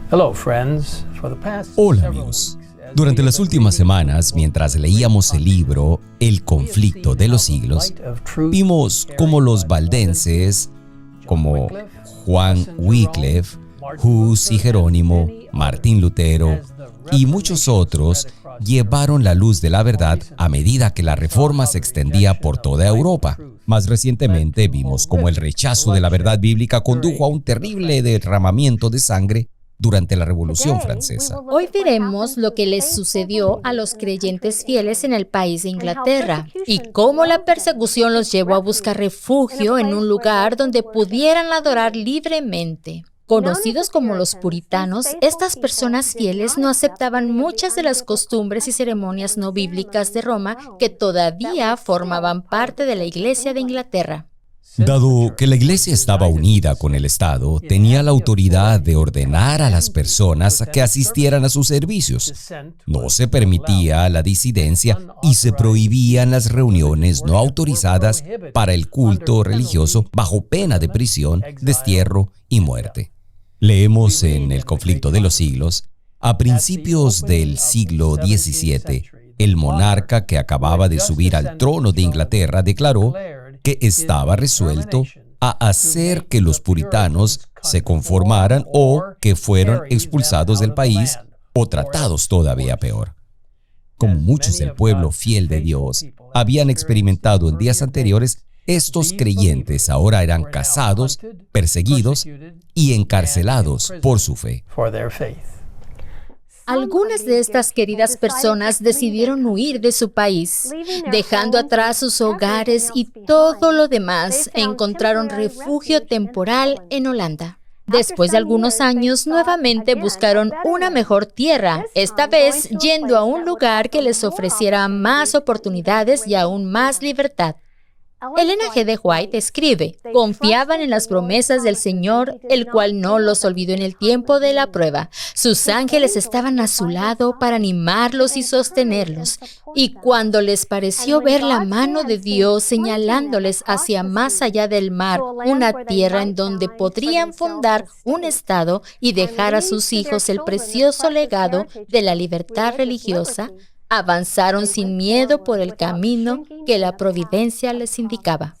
Hola amigos. Durante las últimas semanas, mientras leíamos el libro El conflicto de los siglos, vimos cómo los valdenses, como Juan Wycliffe, Hus y Jerónimo, Martín Lutero y muchos otros, llevaron la luz de la verdad a medida que la reforma se extendía por toda Europa. Más recientemente vimos cómo el rechazo de la verdad bíblica condujo a un terrible derramamiento de sangre durante la Revolución Francesa. Hoy veremos lo que les sucedió a los creyentes fieles en el país de Inglaterra y cómo la persecución los llevó a buscar refugio en un lugar donde pudieran adorar libremente. Conocidos como los puritanos, estas personas fieles no aceptaban muchas de las costumbres y ceremonias no bíblicas de Roma que todavía formaban parte de la Iglesia de Inglaterra. Dado que la Iglesia estaba unida con el Estado, tenía la autoridad de ordenar a las personas a que asistieran a sus servicios. No se permitía la disidencia y se prohibían las reuniones no autorizadas para el culto religioso bajo pena de prisión, destierro y muerte. Leemos en El conflicto de los siglos, a principios del siglo XVII, el monarca que acababa de subir al trono de Inglaterra declaró que estaba resuelto a hacer que los puritanos se conformaran o que fueran expulsados del país o tratados todavía peor. Como muchos del pueblo fiel de Dios habían experimentado en días anteriores, estos creyentes ahora eran cazados, perseguidos y encarcelados por su fe. Algunas de estas queridas personas decidieron huir de su país, dejando atrás sus hogares y todo lo demás, e encontraron refugio temporal en Holanda. Después de algunos años, nuevamente buscaron una mejor tierra, esta vez yendo a un lugar que les ofreciera más oportunidades y aún más libertad. Ellen G. de White escribe: confiaban en las promesas del Señor, el cual no los olvidó en el tiempo de la prueba. Sus ángeles estaban a su lado para animarlos y sostenerlos. Y cuando les pareció ver la mano de Dios señalándoles hacia más allá del mar, una tierra en donde podrían fundar un estado y dejar a sus hijos el precioso legado de la libertad religiosa, avanzaron sin miedo por el camino que la providencia les indicaba.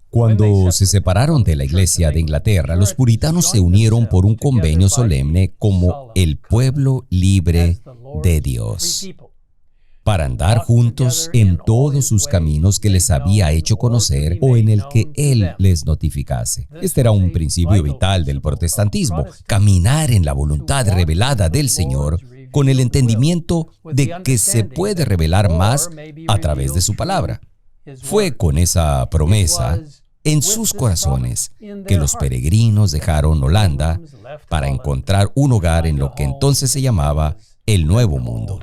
Cuando se separaron de la Iglesia de Inglaterra, los puritanos se unieron por un convenio solemne como el pueblo libre de Dios, para andar juntos en todos sus caminos que les había hecho conocer o en el que Él les notificase. Este era un principio vital del protestantismo: caminar en la voluntad revelada del Señor, con el entendimiento de que se puede revelar más a través de su palabra. Fue con esa promesa en sus corazones que los peregrinos dejaron Holanda para encontrar un hogar en lo que entonces se llamaba el Nuevo Mundo.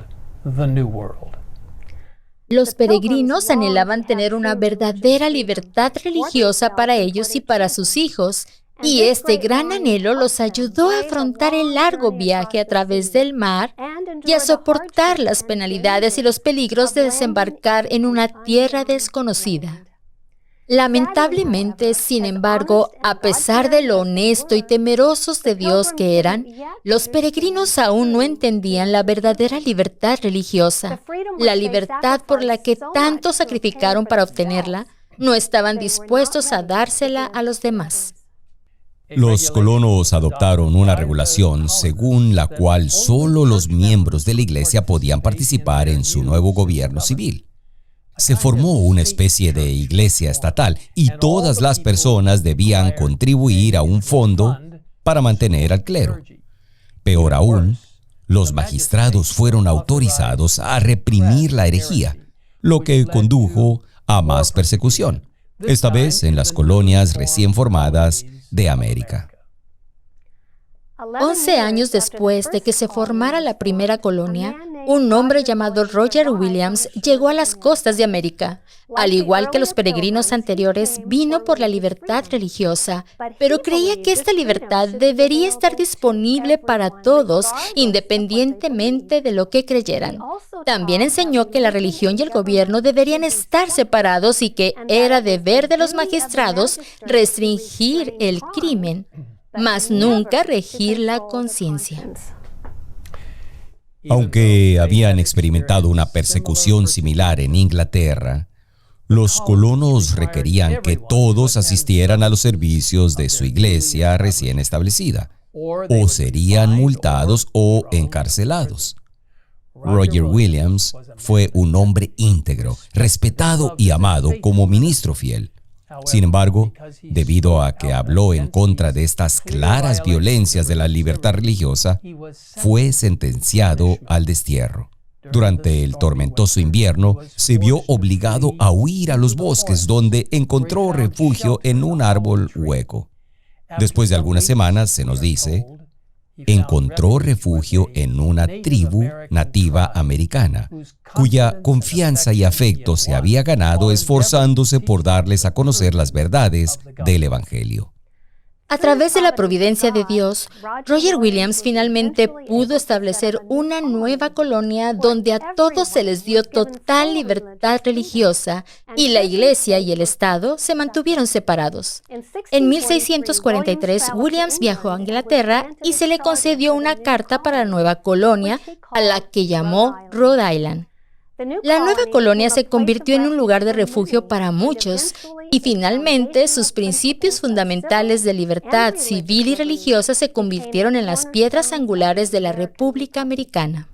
Los peregrinos anhelaban tener una verdadera libertad religiosa para ellos y para sus hijos, y este gran anhelo los ayudó a afrontar el largo viaje a través del mar y a soportar las penalidades y los peligros de desembarcar en una tierra desconocida. Lamentablemente, sin embargo, a pesar de lo honesto y temerosos de Dios que eran, los peregrinos aún no entendían la verdadera libertad religiosa, la libertad por la que tanto sacrificaron para obtenerla. No estaban dispuestos a dársela a los demás. Los colonos adoptaron una regulación según la cual solo los miembros de la Iglesia podían participar en su nuevo gobierno civil. Se formó una especie de iglesia estatal y todas las personas debían contribuir a un fondo para mantener al clero. Peor aún, los magistrados fueron autorizados a reprimir la herejía, lo que condujo a más persecución, esta vez en las colonias recién formadas de América. 11 años después de que se formara la primera colonia, un hombre llamado Roger Williams llegó a las costas de América. Al igual que los peregrinos anteriores, vino por la libertad religiosa, pero creía que esta libertad debería estar disponible para todos, independientemente de lo que creyeran. También enseñó que la religión y el gobierno deberían estar separados y que era deber de los magistrados restringir el crimen. mas nunca regir la conciencia. Aunque habían experimentado una persecución similar en Inglaterra, los colonos requerían que todos asistieran a los servicios de su iglesia recién establecida, o serían multados o encarcelados. Roger Williams fue un hombre íntegro, respetado y amado como ministro fiel. Sin embargo, debido a que habló en contra de estas claras violencias de la libertad religiosa, fue sentenciado al destierro. Durante el tormentoso invierno, se vio obligado a huir a los bosques, donde encontró refugio en un árbol hueco. Después de algunas semanas, se nos dice, encontró refugio en una tribu nativa americana, cuya confianza y afecto se había ganado esforzándose por darles a conocer las verdades del Evangelio. A través de la providencia de Dios, Roger Williams finalmente pudo establecer una nueva colonia donde a todos se les dio total libertad religiosa y la iglesia y el Estado se mantuvieron separados. En 1643, Williams viajó a Inglaterra y se le concedió una carta para la nueva colonia, a la que llamó Rhode Island. La nueva colonia se convirtió en un lugar de refugio para muchos y finalmente sus principios fundamentales de libertad civil y religiosa se convirtieron en las piedras angulares de la República Americana.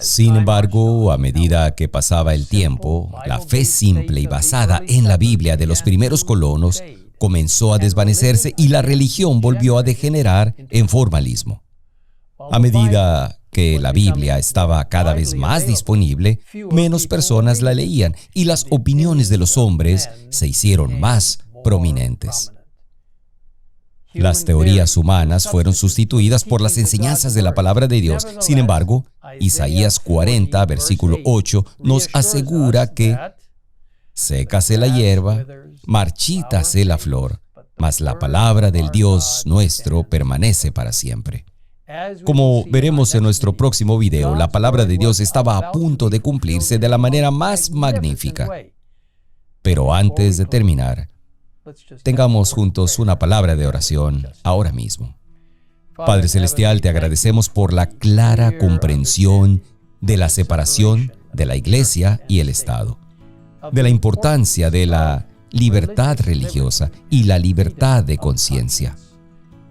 Sin embargo, a medida que pasaba el tiempo, la fe simple y basada en la Biblia de los primeros colonos comenzó a desvanecerse y la religión volvió a degenerar en formalismo. A medida que la Biblia estaba cada vez más disponible, menos personas la leían y las opiniones de los hombres se hicieron más prominentes. Las teorías humanas fueron sustituidas por las enseñanzas de la palabra de Dios. Sin embargo, Isaías 40, versículo 8, nos asegura que sécase la hierba, marchítase la flor, mas la palabra del Dios nuestro permanece para siempre. Como veremos en nuestro próximo video, la palabra de Dios estaba a punto de cumplirse de la manera más magnífica. Pero antes de terminar, tengamos juntos una palabra de oración ahora mismo. Padre Celestial, te agradecemos por la clara comprensión de la separación de la Iglesia y el Estado, de la importancia de la libertad religiosa y la libertad de conciencia.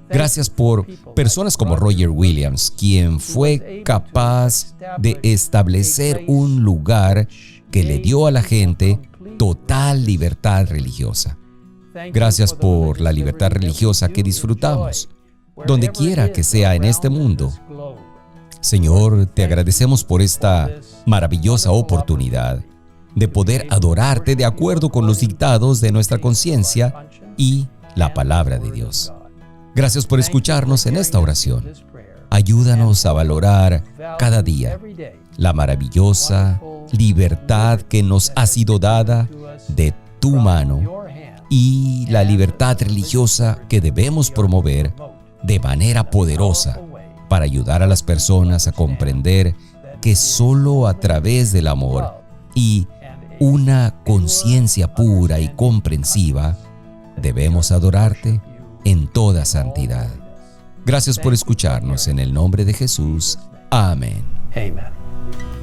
Gracias por personas como Roger Williams, quien fue capaz de establecer un lugar que le dio a la gente total libertad religiosa. Gracias por la libertad religiosa que disfrutamos, donde quiera que sea en este mundo. Señor, te agradecemos por esta maravillosa oportunidad de poder adorarte de acuerdo con los dictados de nuestra conciencia y la palabra de Dios. Gracias por escucharnos en esta oración. Ayúdanos a valorar cada día la maravillosa libertad que nos ha sido dada de tu mano y la libertad religiosa que debemos promover de manera poderosa para ayudar a las personas a comprender que solo a través del amor y una conciencia pura y comprensiva debemos adorarte en toda santidad. Gracias por escucharnos en el nombre de Jesús. Amén. Amen.